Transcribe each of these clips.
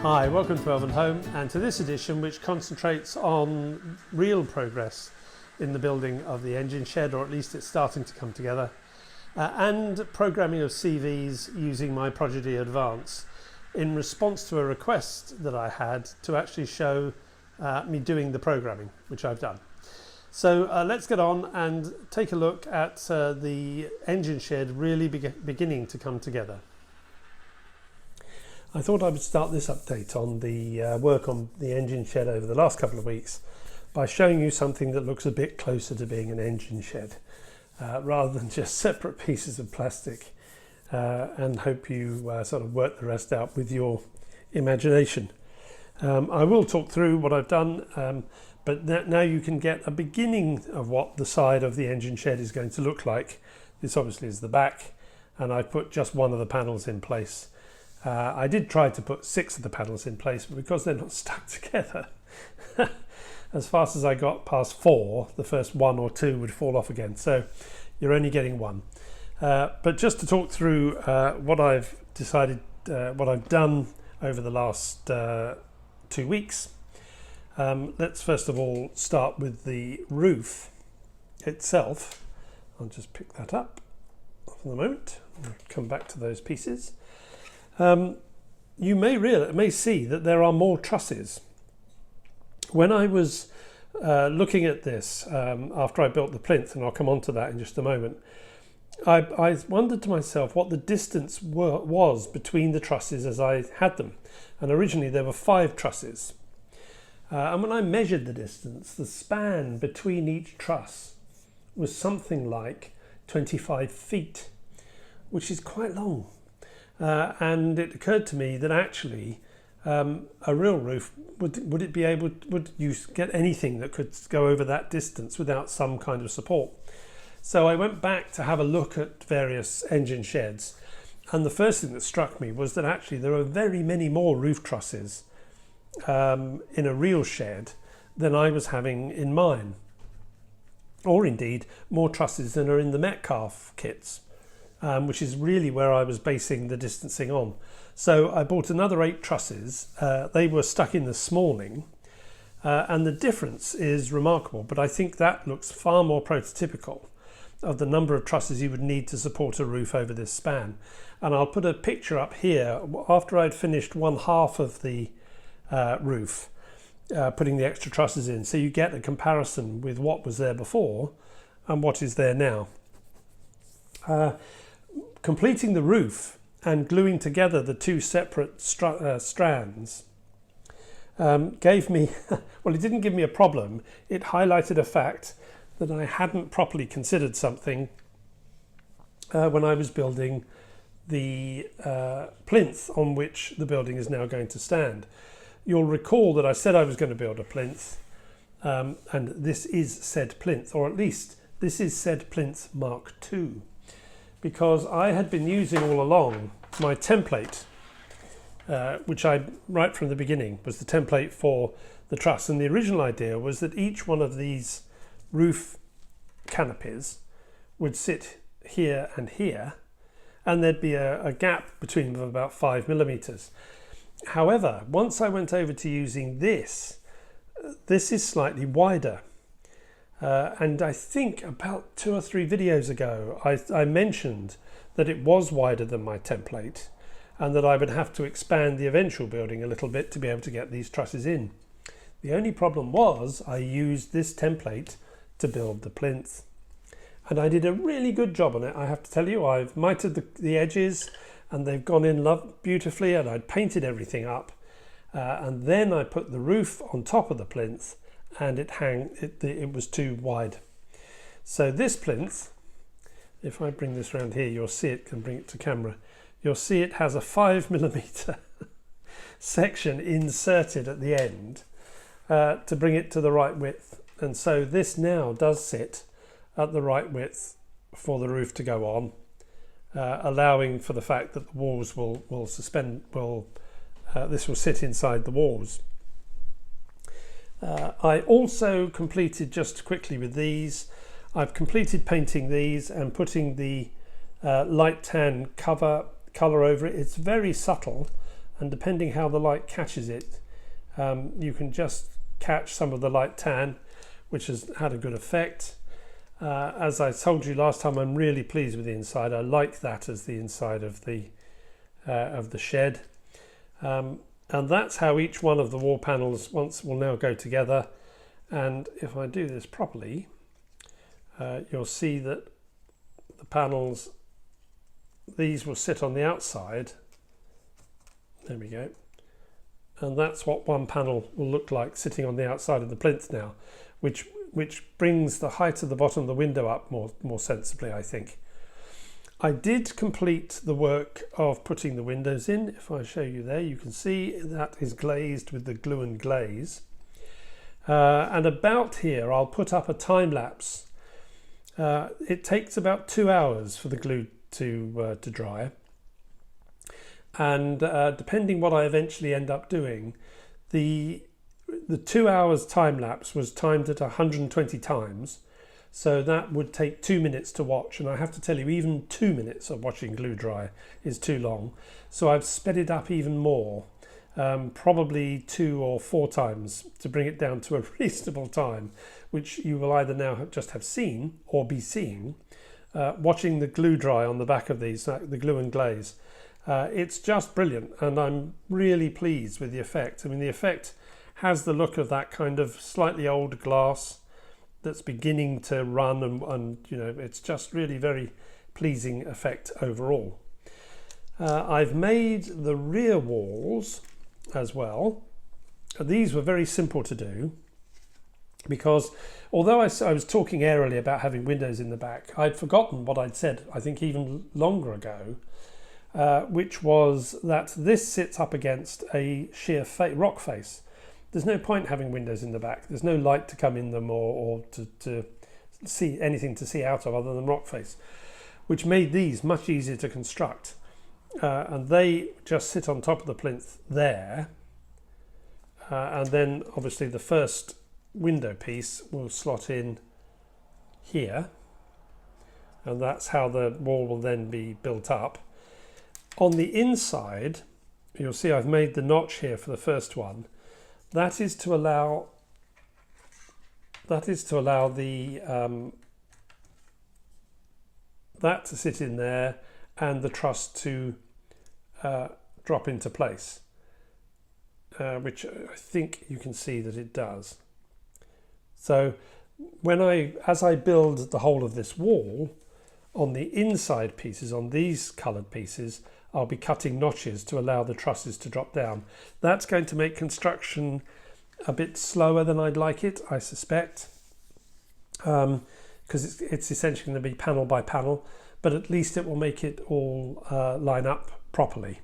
Hi, welcome to Elvenhome, and to this edition which concentrates on real progress in the building of the engine shed, or at least it's starting to come together, and programming of CVs using my Prodigy Advance in response to a request that I had to actually show me doing the programming, which I've done. So let's get on and take a look at the engine shed really beginning to come together. I thought I would start this update on the work on the engine shed over the last couple of weeks by showing you something that looks a bit closer to being an engine shed rather than just separate pieces of plastic, and hope you sort of work the rest out with your imagination. I will talk through what I've done, but now you can get a beginning of what the side of the engine shed is going to look like. This obviously is the back, and I put just one of the panels in place. I did try to put 6 of the panels in place, but because they're not stuck together, as fast as I got past 4, the first 1 or 2 would fall off again. So you're only getting 1. But just to talk through what I've decided, what I've done over the last 2 weeks, let's first of all start with the roof itself. I'll just pick that up for the moment. I'll come back to those pieces. You may see that there are more trusses. When I was looking at this after I built the plinth, and I'll come on to that in just a moment, I wondered to myself what the distance was between the trusses as I had them. And originally there were 5 trusses. And when I measured the distance, the span between each truss was something like 25 feet, which is quite long. And it occurred to me that actually a real roof, would you get anything that could go over that distance without some kind of support? So I went back to have a look at various engine sheds, and the first thing that struck me was that actually there are very many more roof trusses in a real shed than I was having in mine, or indeed more trusses than are in the Metcalf kits. Which is really where I was basing the distancing on. So I bought another 8 trusses. They were stuck in the smalling, and the difference is remarkable, but I think that looks far more prototypical of the number of trusses you would need to support a roof over this span. And I'll put a picture up here after I'd finished 1/2 of the roof, putting the extra trusses in, so you get a comparison with what was there before and what is there now. Completing the roof and gluing together the 2 separate strands gave me, well, it didn't give me a problem. It highlighted a fact that I hadn't properly considered something when I was building the plinth on which the building is now going to stand. You'll recall that I said I was going to build a plinth, and this is said plinth, or at least this is said plinth Mark II. Because I had been using all along my template, which right from the beginning was the template for the truss. And the original idea was that each one of these roof canopies would sit here and here, and there'd be a gap between them of about 5 millimeters. However, once I went over to using this is slightly wider. And I think about 2 or 3 videos ago, I mentioned that it was wider than my template and that I would have to expand the eventual building a little bit to be able to get these trusses in. The only problem was I used this template to build the plinth. And I did a really good job on it, I have to tell you. I've mitered the edges and they've gone in beautifully, and I'd painted everything up. And then I put the roof on top of the plinth, and it was too wide. So this plinth, if I bring this around here, you'll see it, can bring it to camera, you'll see it has a 5 millimeter section inserted at the end to bring it to the right width. And so this now does sit at the right width for the roof to go on, allowing for the fact that the walls will suspend, this will sit inside the walls. I also completed, just quickly with these, I've completed painting these and putting the light tan colour over it. It's very subtle, and depending how the light catches it, you can just catch some of the light tan, which has had a good effect. As I told you last time, I'm really pleased with the inside. I like that as the inside of the shed. And that's how each one of the wall panels will now go together. And if I do this properly, you'll see that the panels, these will sit on the outside. There we go. And that's what one panel will look like sitting on the outside of the plinth now, which brings the height of the bottom of the window up more sensibly, I think. I did complete the work of putting the windows in. If I show you there, you can see that is glazed with the glue and glaze. And about here, I'll put up a time lapse. It takes about 2 hours for the glue to dry. And depending what I eventually end up doing, the 2 hours time lapse was timed at 120 times. So that would take 2 minutes to watch, and I have to tell you, even 2 minutes of watching glue dry is too long. So I've sped it up even more, probably 2 or 4 times to bring it down to a reasonable time, which you will either now just have seen or be seeing, watching the glue dry on the back of these, the glue and glaze. It's just brilliant, and I'm really pleased with the effect. I mean, the effect has the look of that kind of slightly old glass that's beginning to run, and you know, it's just really very pleasing effect overall. I've made the rear walls as well. These were very simple to do because although I was talking airily about having windows in the back, I'd forgotten what I'd said, I think even longer ago, which was that this sits up against a sheer rock face. There's no point having windows in the back. There's no light to come in them or to see anything to see out of other than rock face, which made these much easier to construct. And they just sit on top of the plinth there. And then obviously the first window piece will slot in here. And that's how the wall will then be built up. On the inside, you'll see I've made the notch here for the first one. That is to allow the that to sit in there and the truss to drop into place, which I think you can see that it does. So as I build the whole of this wall, on the inside pieces, on these coloured pieces, I'll be cutting notches to allow the trusses to drop down. That's going to make construction a bit slower than I'd like it, I suspect, because it's essentially going to be panel by panel, but at least it will make it all line up properly,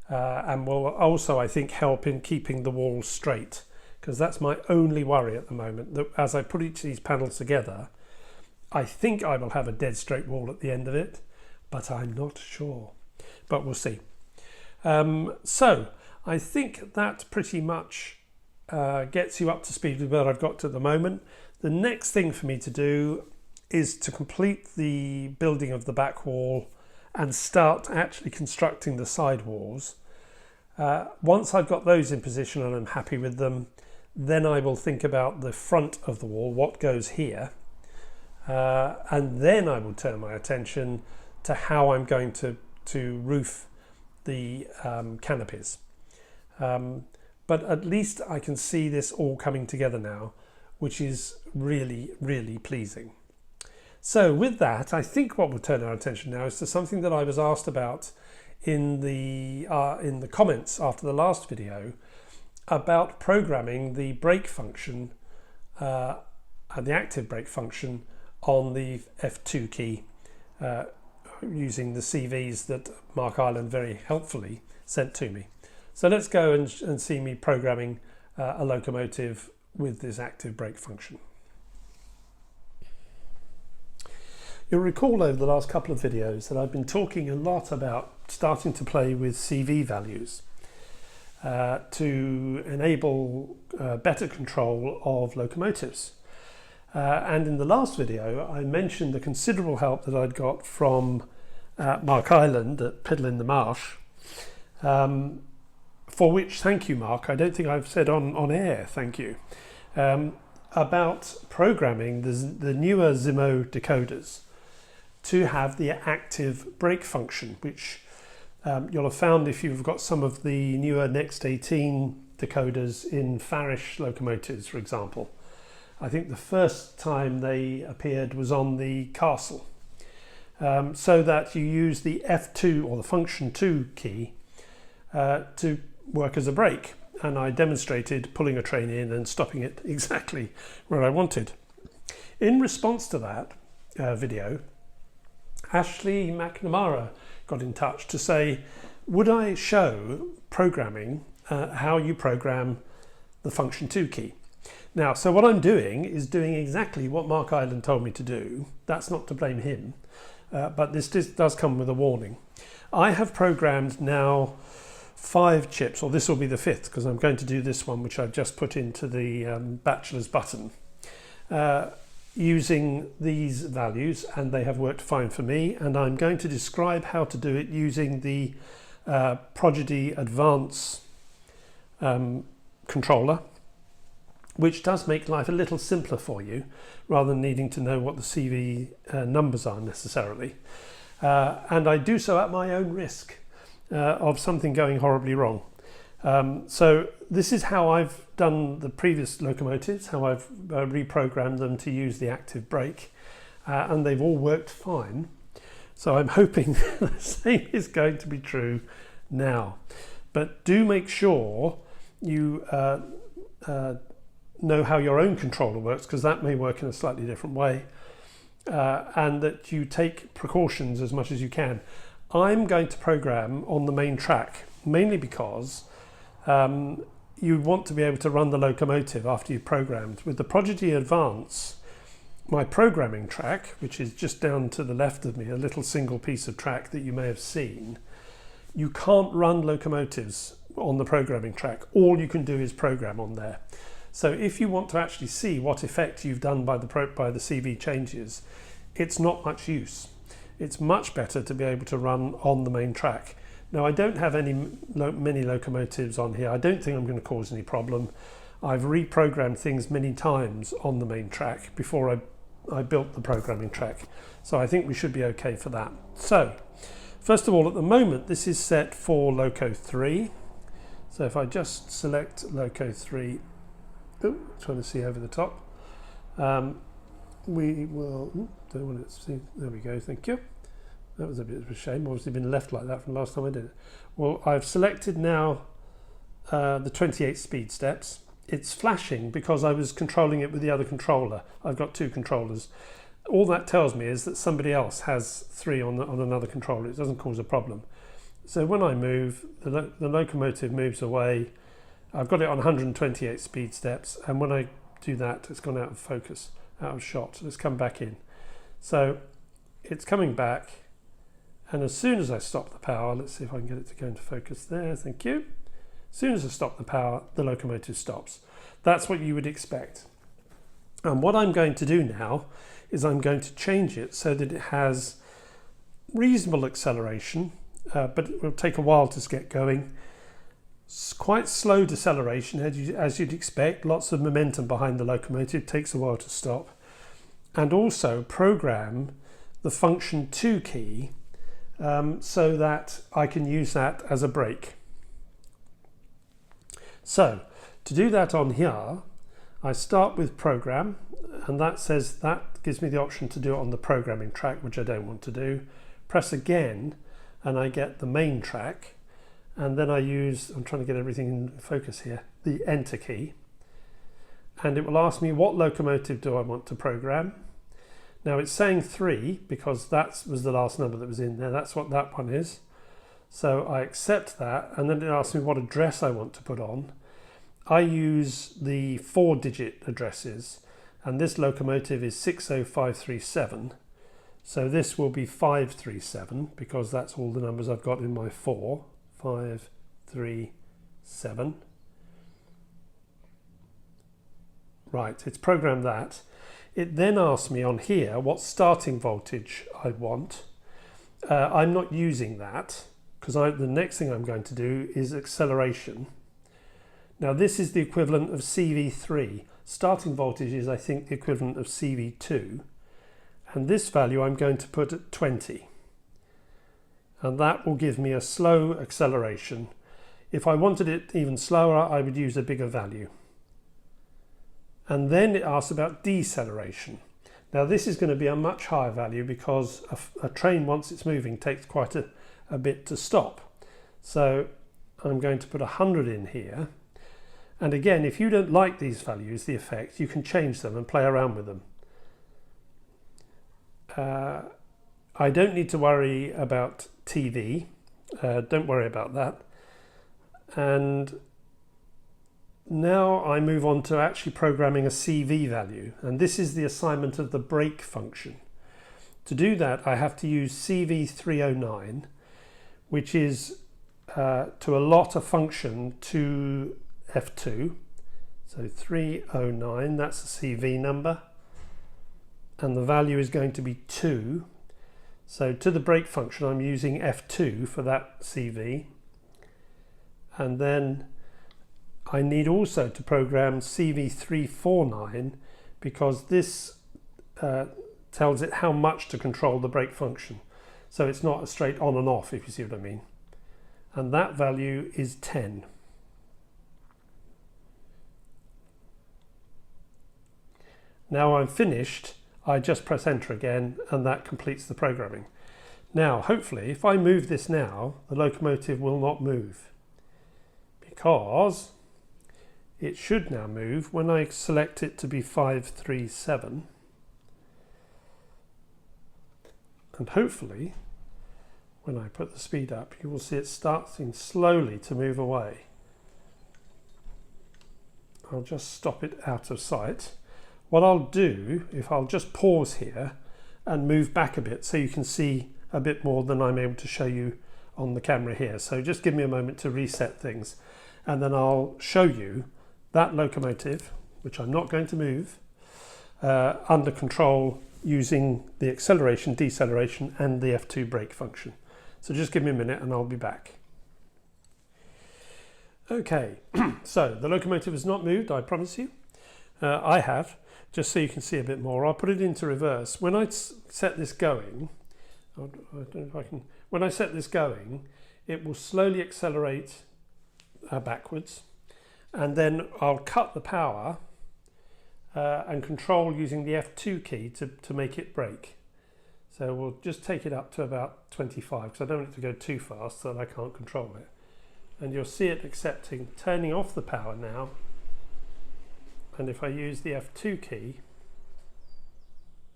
and will also, I think, help in keeping the walls straight, because that's my only worry at the moment, that as I put each of these panels together, I think I will have a dead straight wall at the end of it, but I'm not sure. But we'll see. So I think that pretty much gets you up to speed with what I've got at the moment. The next thing for me to do is to complete the building of the back wall and start actually constructing the side walls. Once I've got those in position and I'm happy with them, then I will think about the front of the wall, what goes here, and then I will turn my attention to how I'm going to roof the canopies. But at least I can see this all coming together now, which is really, really pleasing. So with that, I think what we'll turn our attention now is to something that I was asked about in the comments after the last video about programming the brake function and the active brake function on the F2 key using the CVs that Mark Ireland very helpfully sent to me. So let's go and see me programming a locomotive with this active brake function. You'll recall over the last couple of videos that I've been talking a lot about starting to play with CV values to enable better control of locomotives. And in the last video, I mentioned the considerable help that I'd got from Mark Ireland at Piddle in the Marsh for which thank you, Mark. I don't think I've said on air thank you, about programming the newer Zimo decoders to have the active brake function, which you'll have found if you've got some of the newer Next 18 decoders in Farish locomotives, for example. I think the first time they appeared was on the Castle, so that you use the F2 or the function 2 key to work as a brake. And I demonstrated pulling a train in and stopping it exactly where I wanted. In response to that video, Ashley McNamara got in touch to say, would I show programming how you program the function 2 key? Now, so what I'm doing is doing exactly what Mark Island told me to do. That's not to blame him, but this does come with a warning. I have programmed now 5 chips, or this will be the 5th, because I'm going to do this one, which I've just put into the bachelor's button, using these values, and they have worked fine for me. And I'm going to describe how to do it using the Prodigy Advance controller, which does make life a little simpler for you, rather than needing to know what the CV numbers are necessarily. And I do so at my own risk of something going horribly wrong. So this is how I've done the previous locomotives, how I've reprogrammed them to use the active brake, and they've all worked fine. So I'm hoping the same is going to be true now. But do make sure you know how your own controller works, because that may work in a slightly different way, and that you take precautions as much as you can. I'm going to program on the main track, mainly because you want to be able to run the locomotive after you've programmed. With the Prodigy Advance, my programming track, which is just down to the left of me, a little single piece of track that you may have seen, you can't run locomotives on the programming track. All you can do is program on there. So if you want to actually see what effect you've done by the CV changes, it's not much use. It's much better to be able to run on the main track. Now, I don't have many locomotives on here. I don't think I'm going to cause any problem. I've reprogrammed things many times on the main track before I built the programming track. So I think we should be okay for that. So first of all, at the moment, this is set for Loco 3. So if I just select Loco 3, trying to see over the top. We will, don't want to see, there we go, thank you. That was a bit of a shame, obviously been left like that from last time I did it. Well, I've selected now the 28 speed steps. It's flashing because I was controlling it with the other controller. I've got 2 controllers. All that tells me is that somebody else has 3 on another controller. It doesn't cause a problem. So when I move, the locomotive moves away. I've got it on 128 speed steps, and when I do that, it's gone out of focus, out of shot. Let's come back in. So it's coming back, and as soon as I stop the power, let's see if I can get it to go into focus there, thank you. As soon as I stop the power, the locomotive stops. That's what you would expect. And what I'm going to do now is I'm going to change it so that it has reasonable acceleration, but it will take a while to get going. Quite slow deceleration, as you'd expect. Lots of momentum behind the locomotive, takes a while to stop. And also program the function 2 key so that I can use that as a brake. So to do that on here, I start with program, and that gives me the option to do it on the programming track, which I don't want to do. Press again, and I get the main track. And then I use, I'm trying to get everything in focus here, the enter key. And it will ask me what locomotive do I want to program. Now it's saying 3 because that was the last number that was in there. That's what that one is. So I accept that, and then it asks me what address I want to put on. I use the 4-digit addresses, and this locomotive is 60537. So this will be 537 because that's all the numbers I've got in my 4. 5, 3, 7. Right, it's programmed that. It then asks me on here what starting voltage I want. I'm not using that because the next thing I'm going to do is acceleration. Now this is the equivalent of CV3. Starting voltage is, I think, the equivalent of CV2. And this value I'm going to put at 20. And that will give me a slow acceleration. If I wanted it even slower, I would use a bigger value. And then it asks about deceleration. Now this is going to be a much higher value because a train, once it's moving, takes quite a bit to stop. So I'm going to put 100 in here. And again, if you don't like these values, the effect, you can change them and play around with them. I don't need to worry about TV. Don't worry about that. And now I move on to actually programming a CV value. And this is the assignment of the brake function. To do that, I have to use CV309, which is to allot a function to F2. So 309, that's the CV number. And the value is going to be 2. So to the brake function, I'm using F2 for that CV. And then I need also to program CV349 because this tells it how much to control the brake function. So it's not a straight on and off, if you see what I mean. And that value is 10. Now I'm finished. I just press enter again and that completes the programming. Now hopefully if I move this now, the locomotive will not move because it should now move when I select it to be 537, and hopefully when I put the speed up you will see it starting slowly to move away. I'll just stop it out of sight. What I'll do, if I'll just pause here and move back a bit so you can see a bit more than I'm able to show you on the camera here. So just give me a moment to reset things and then I'll show you that locomotive, which I'm not going to move, under control using the acceleration, deceleration and the F2 brake function. So just give me a minute and I'll be back. Okay, so the locomotive has not moved, I promise you. I have. Just so you can see a bit more, I'll put it into reverse. When I set this going, I don't know if I can. When I set this going, it will slowly accelerate backwards, and then I'll cut the power and control using the F2 key to make it brake. So we'll just take it up to about 25 because I don't want it to go too fast so that I can't control it. And you'll see it accepting, turning off the power now. And if I use the F2 key,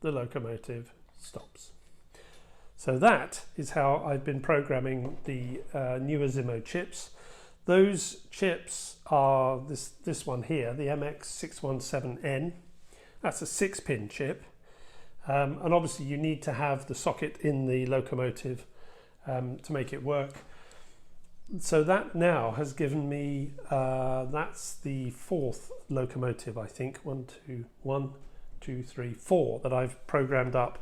the locomotive stops. So that is how I've been programming the newer Zimo chips. Those chips are this one here, the MX617N. That's a 6-pin chip. And obviously you need to have the socket in the locomotive to make it work. So that now has given me, that's the 4th locomotive, I think, 1, 2, 3, 4 that I've programmed up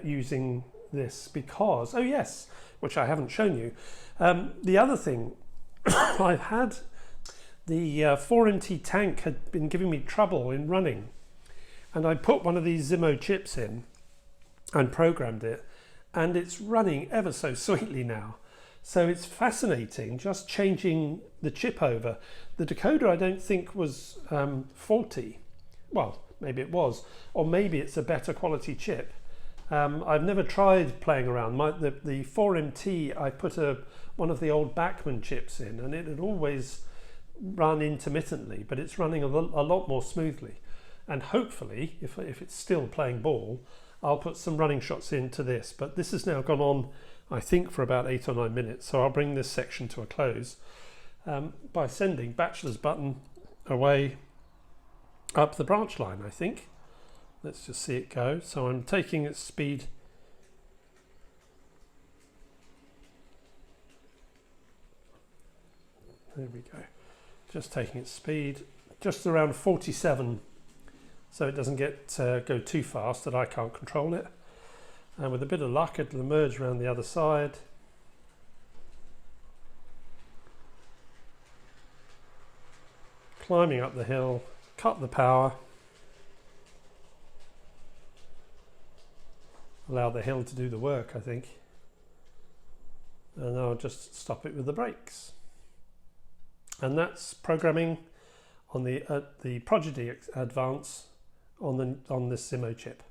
using this because, oh yes, which I haven't shown you. The other thing, I've had the 4MT tank had been giving me trouble in running, and I put one of these Zimo chips in and programmed it, and it's running ever so sweetly now. So it's fascinating just changing the chip over. The decoder I don't think was faulty. Well, maybe it was, or maybe it's a better quality chip. I've never tried playing around. The 4MT, I put one of the old Bachmann chips in and it had always run intermittently, but it's running a lot more smoothly. And hopefully, if it's still playing ball, I'll put some running shots into this. But this has now gone on, I think, for about 8 or 9 minutes. So I'll bring this section to a close by sending bachelor's button away up the branch line, I think. Let's just see it go. So I'm taking its speed. There we go. Just taking its speed, just around 47, so it doesn't go too fast that I can't control it. And with a bit of luck, it'll emerge around the other side. climbing up the hill, cut the power, allow the hill to do the work, I think, and I'll just stop it with the brakes. And that's programming on the Prodigy Advance on this Zimo chip.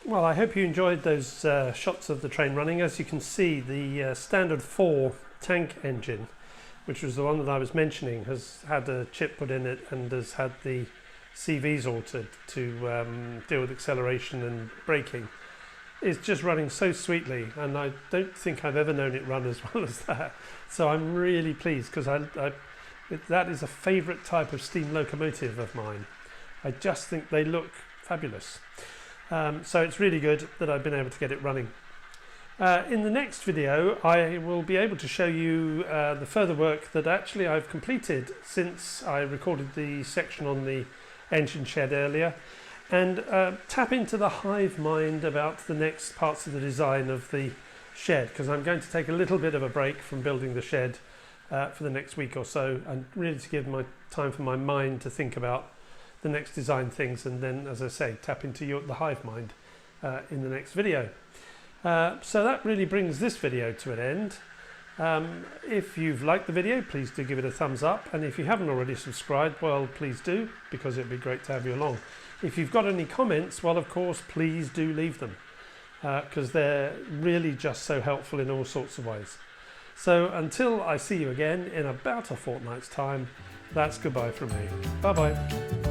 Well, I hope you enjoyed those shots of the train running. As you can see, the standard 4 tank engine, which was the one that I was mentioning, has had a chip put in it and has had the CVs altered to deal with acceleration and braking. It's just running so sweetly, and I don't think I've ever known it run as well as that. So I'm really pleased, because that is a favourite type of steam locomotive of mine. I just think they look fabulous. So it's really good that I've been able to get it running. In the next video, I will be able to show you the further work that actually I've completed since I recorded the section on the engine shed earlier, and tap into the hive mind about the next parts of the design of the shed, because I'm going to take a little bit of a break from building the shed for the next week or so, and really to give my time for my mind to think about the next design things, and then, as I say, tap into the hive mind in the next video. So that really brings this video to an end. If you've liked the video, please do give it a thumbs up, and if you haven't already subscribed, well, please do, because it'd be great to have you along. If you've got any comments, well, of course, please do leave them, because they're really just so helpful in all sorts of ways. So until I see you again in about a fortnight's time, that's goodbye from me. Bye bye.